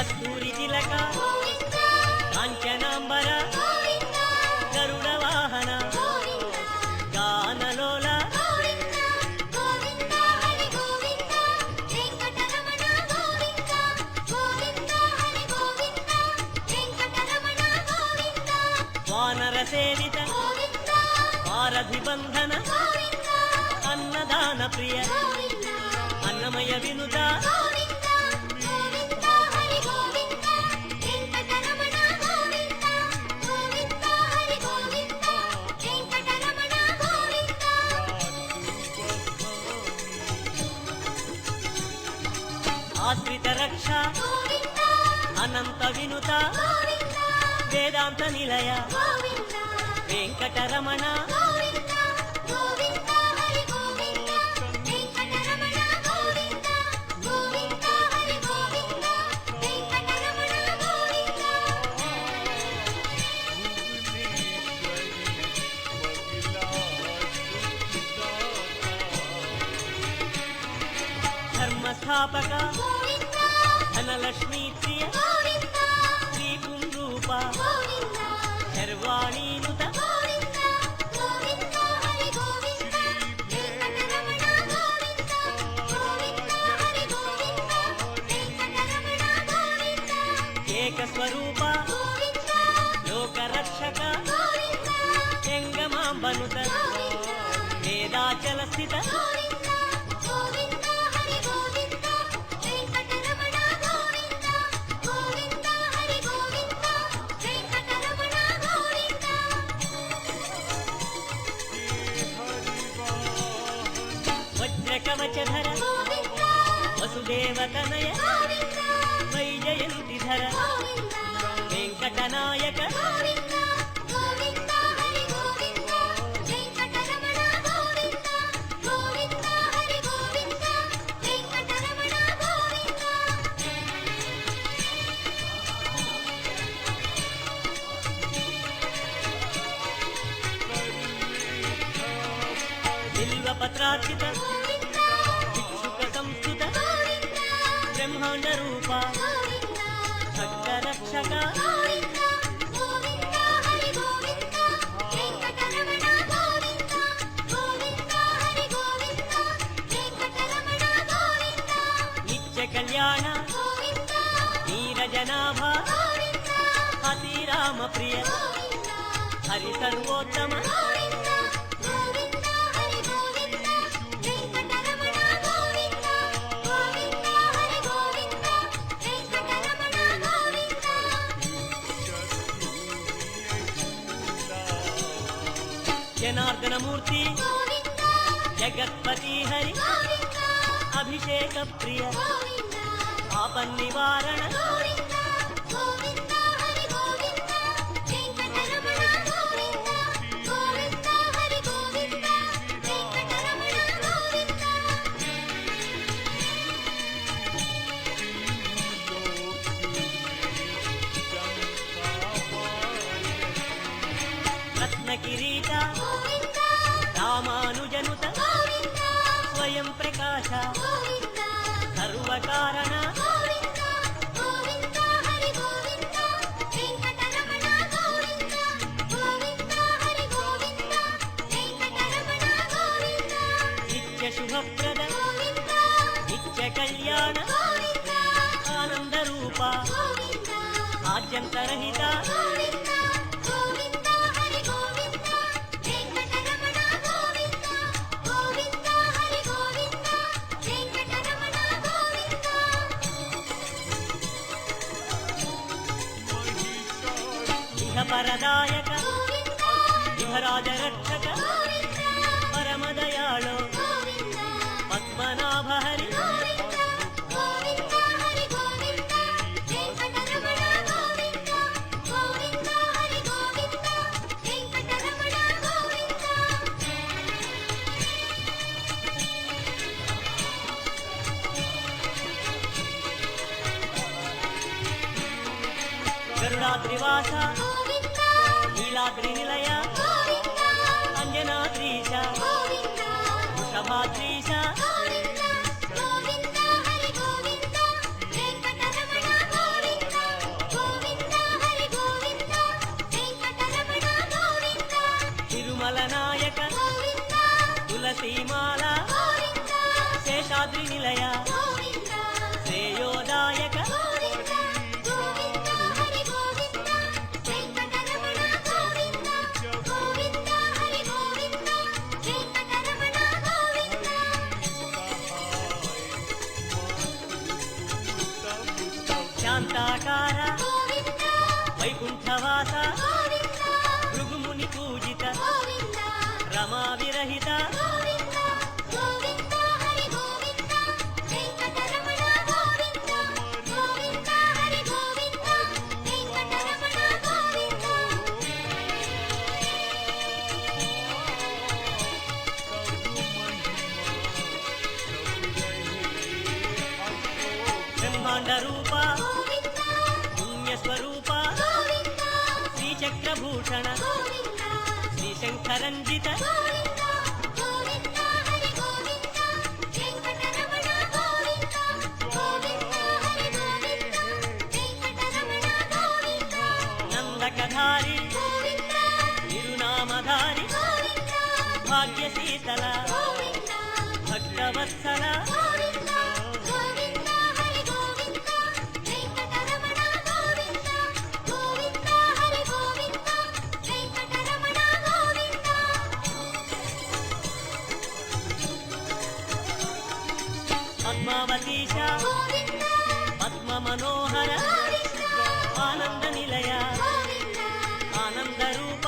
కస్తూరి తిలక కాంచనాంబర గరుడ వాహన గానలోల వానర సేవిత వారధి బంధన అన్నదాన ప్రియ అన్నమయ వినుత ఆశ్రిత రక్ష అనంత వినుత వేదాంత నిలయ వెంకటరమణ ధర్మస్థాపక ధనలక్ష్మీ ప్రియ శ్రీ పుంరూప శర్వాణీనుత ఏకస్వరూప లోకరక్షక జంగమాంబనుత వేదాచల స్థిత వజ్రకవచధర వసుదేవతనయ వైజయంతిధర వెంకటనాయక బిల్వపత్రార్చిత భిక్షుక సంస్కృత బ్రహ్మాండ రూప భక్త రక్షక నిత్య కళ్యాణ నీరజనాభ అతిరామ ప్రియ హరి సర్వోత్తమ జనార్దనమూర్తి జగత్పతి హరి అభిషేక ప్రియ ఆపన్నివారణ రత్నకిరీట రామానుజనుత స్వయం ప్రకాశ సర్వకారణ నిత్య శుభప్రద నిత్య కళ్యాణ ఆనంద రూప ఆద్యంతరహిత పరదాయక యువరాజ రక్షక పరమదయాళో పద్మనాభ హరి గరుడాద్రివాస నీలాద్రి నిలయ అంజనాద్రీశ వృషభాద్రీశ తులసీమాల శేషాద్రి నిలయ శ్రేయోదాయక శాంతాకార వైకుంఠవాస భృగుముని పూజిత రమా విరహిత బ్రహ్మాండ రూప పుణ్యస్వరూప శ్రీచక్రభూషణ శ్రీశంకరంజిత నందకధారి తిరునామధారి భాగ్యశీతల భక్తవత్సల పద్మావతీశ పద్మ మనోహర ఆనంద నిలయ ఆనంద రూప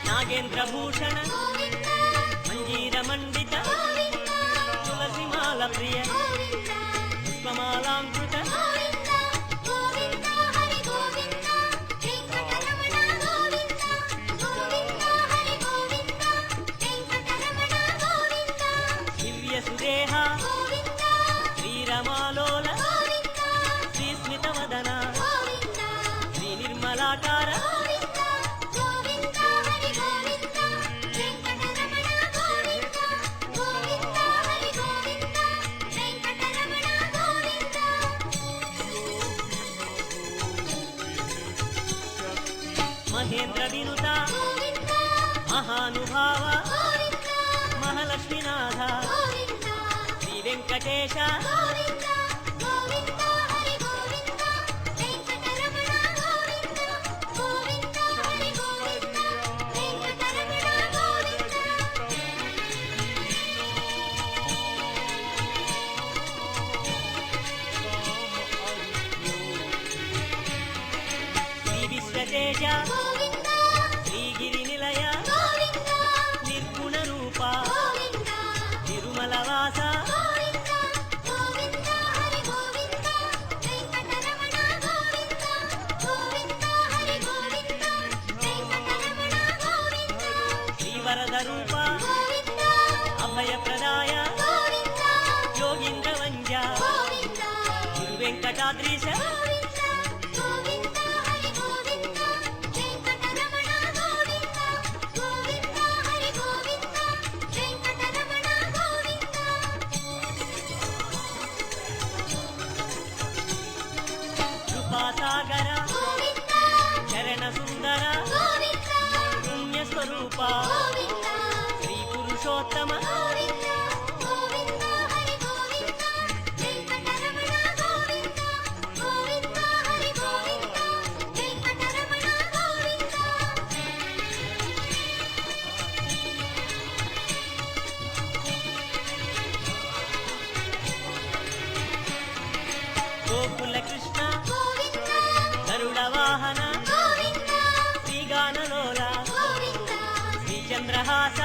నాగేంద్రభూషణ మంజీర మండిత తులసిమాల ప్రియ పుష్పమాలాంకృత దివ్య సుదేహ శ్రీరమాలోల శ్రీస్మితవదన శ్రీ నిర్మలాకార మహేంద్ర వినుత మహానుభావ మహాలక్ష్మీనాథ శ్రీ వెంకటేశ శ్రీ విశ్వతేజ శ్రీగిరి నిలయ నిర్గుణ రూప తిరుమలవాస శ్రీవరద రూప అభయప్రదాయ యోగీంద్రవంజ తిరువెంకటాద్రీశ కృపాసాగర చరణ సుందర పుణ్యస్వరూప శ్రీ పురుషోత్తమ గోకుల కృష్ణ గరుడ వాహన శ్రీగానలోల శ్రీచంద్రహాస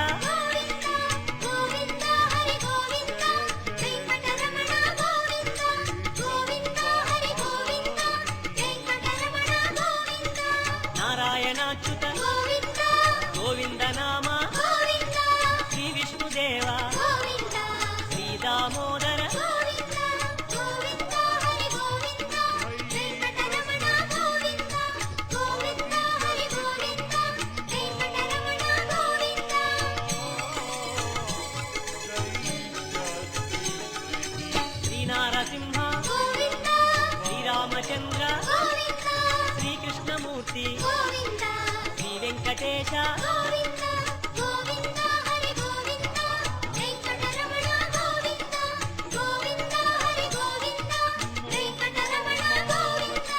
వెంకటేశ గోవింద గోవింద హరి గోవింద వెంకటరమణ గోవింద గోవింద హరి గోవింద వెంకటరమణ గోవింద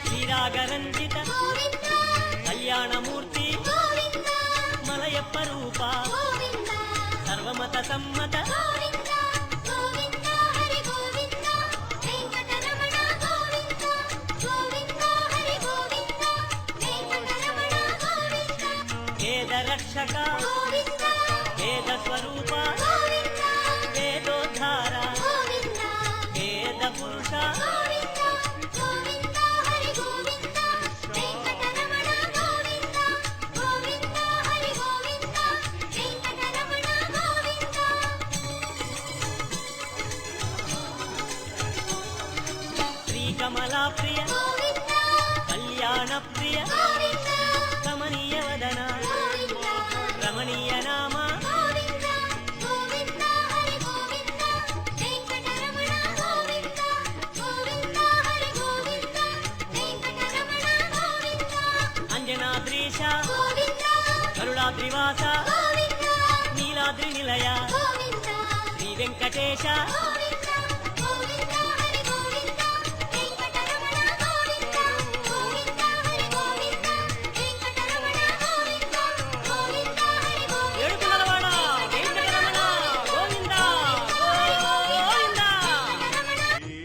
శ్రీరాగరంజిత గోవింద కళ్యాణమూర్తి గోవింద మలయప్ప రూప గోవింద సర్వమత సమ్మత గోవింద గోవింద హరి గోవింద వెంకటరమణ గోవింద గోవింద హరి గోవింద వెంకటరమణ గోవింద వేద రక్షక గోవింద వేద స్వరూప గోవింద వేదోద్ధార గోవింద వేద పురుష గోవింద గోవింద హరి గోవింద వెంకటరమణ గోవింద గోవింద హరి గోవింద వెంకటరమణ గోవింద శ్రీకమలా ప్రియ గోవింద కళ్యాణ ప్రియ గోవింద కమనీయ వదన గోవింద రమణీయ నామ గోవింద గోవింద హరి గోవింద వెంకటరమణ గోవింద గోవింద హరి గోవింద వెంకటరమణ గోవింద అంజనాద్రీశ గోవింద గరుడాద్రివాస గోవింద నీలాద్రి నిలయ గోవింద శ్రీ వెంకటేశ గోవింద